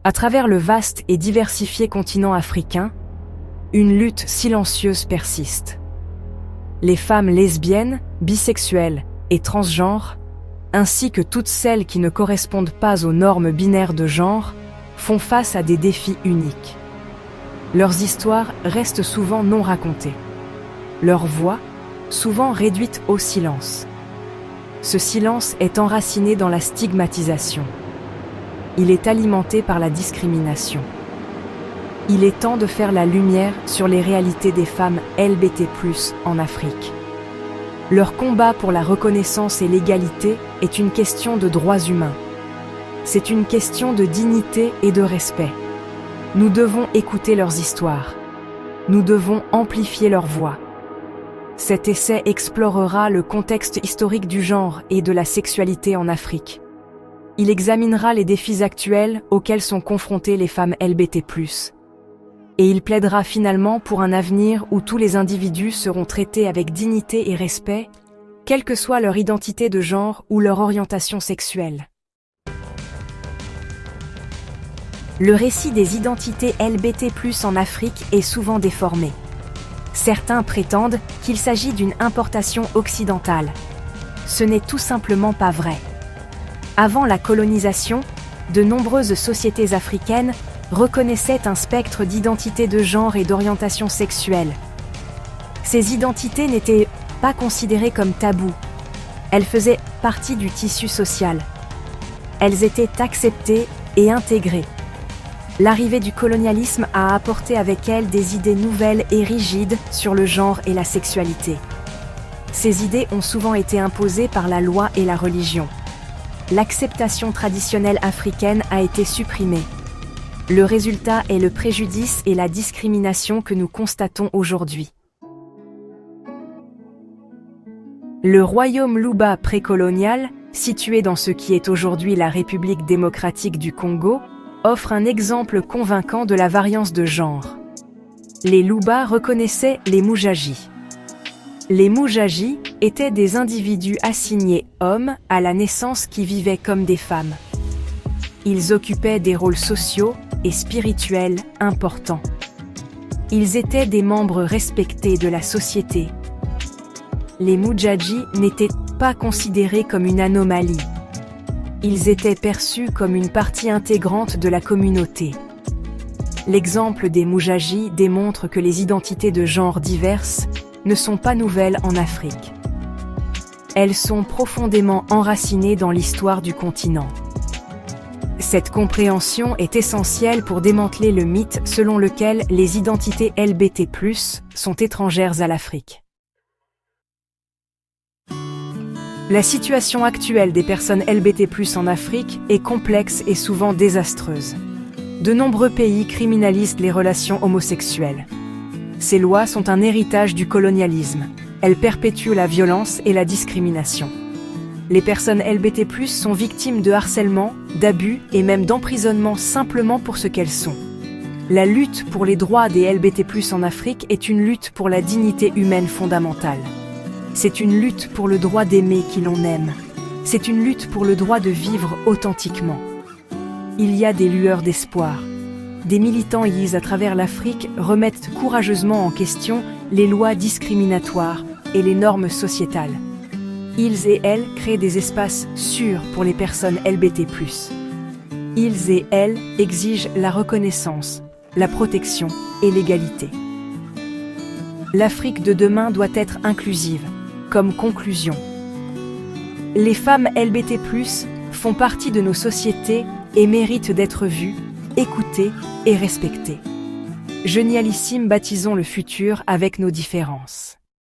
À travers le vaste et diversifié continent africain, une lutte silencieuse persiste. Les femmes lesbiennes, bisexuelles et transgenres, ainsi que toutes celles qui ne correspondent pas aux normes binaires de genre, font face à des défis uniques. Leurs histoires restent souvent non racontées. Leurs voix, souvent réduites au silence. Ce silence est enraciné dans la stigmatisation. Il est alimenté par la discrimination. Il est temps de faire la lumière sur les réalités des femmes LGBT+ en Afrique. Leur combat pour la reconnaissance et l'égalité est une question de droits humains. C'est une question de dignité et de respect. Nous devons écouter leurs histoires. Nous devons amplifier leur voix. Cet essai explorera le contexte historique du genre et de la sexualité en Afrique. Il examinera les défis actuels auxquels sont confrontées les femmes LGBT+. Et il plaidera finalement pour un avenir où tous les individus seront traités avec dignité et respect, quelle que soit leur identité de genre ou leur orientation sexuelle. Le récit des identités LGBT+ en Afrique est souvent déformé. Certains prétendent qu'il s'agit d'une importation occidentale. Ce n'est tout simplement pas vrai. Avant la colonisation, de nombreuses sociétés africaines reconnaissaient un spectre d'identité de genre et d'orientation sexuelle. Ces identités n'étaient pas considérées comme tabous. Elles faisaient partie du tissu social. Elles étaient acceptées et intégrées. L'arrivée du colonialisme a apporté avec elle des idées nouvelles et rigides sur le genre et la sexualité. Ces idées ont souvent été imposées par la loi et la religion. L'acceptation traditionnelle africaine a été supprimée. Le résultat est le préjudice et la discrimination que nous constatons aujourd'hui. Le royaume Luba précolonial, situé dans ce qui est aujourd'hui la République démocratique du Congo, offre un exemple convaincant de la variance de genre. Les Luba reconnaissaient les Mujaji. Les Mujaji étaient des individus assignés hommes à la naissance qui vivaient comme des femmes. Ils occupaient des rôles sociaux et spirituels importants. Ils étaient des membres respectés de la société. Les Mujaji n'étaient pas considérés comme une anomalie. Ils étaient perçus comme une partie intégrante de la communauté. L'exemple des Mujaji démontre que les identités de genre diverses ne sont pas nouvelles en Afrique. Elles sont profondément enracinées dans l'histoire du continent. Cette compréhension est essentielle pour démanteler le mythe selon lequel les identités LGBT+ sont étrangères à l'Afrique. La situation actuelle des personnes LGBT+ en Afrique est complexe et souvent désastreuse. De nombreux pays criminalisent les relations homosexuelles. Ces lois sont un héritage du colonialisme. Elles perpétuent la violence et la discrimination. Les personnes LGBT+ sont victimes de harcèlement, d'abus et même d'emprisonnement simplement pour ce qu'elles sont. La lutte pour les droits des LGBT+ en Afrique est une lutte pour la dignité humaine fondamentale. C'est une lutte pour le droit d'aimer qui l'on aime. C'est une lutte pour le droit de vivre authentiquement. Il y a des lueurs d'espoir. Des militants à travers l'Afrique remettent courageusement en question les lois discriminatoires et les normes sociétales. Ils et elles créent des espaces sûrs pour les personnes LGBT+. Ils et elles exigent la reconnaissance, la protection et l'égalité. L'Afrique de demain doit être inclusive. Comme conclusion, les femmes LGBT+ font partie de nos sociétés et méritent d'être vues, écoutées et respectées. Genialissime, baptisons le futur avec nos différences.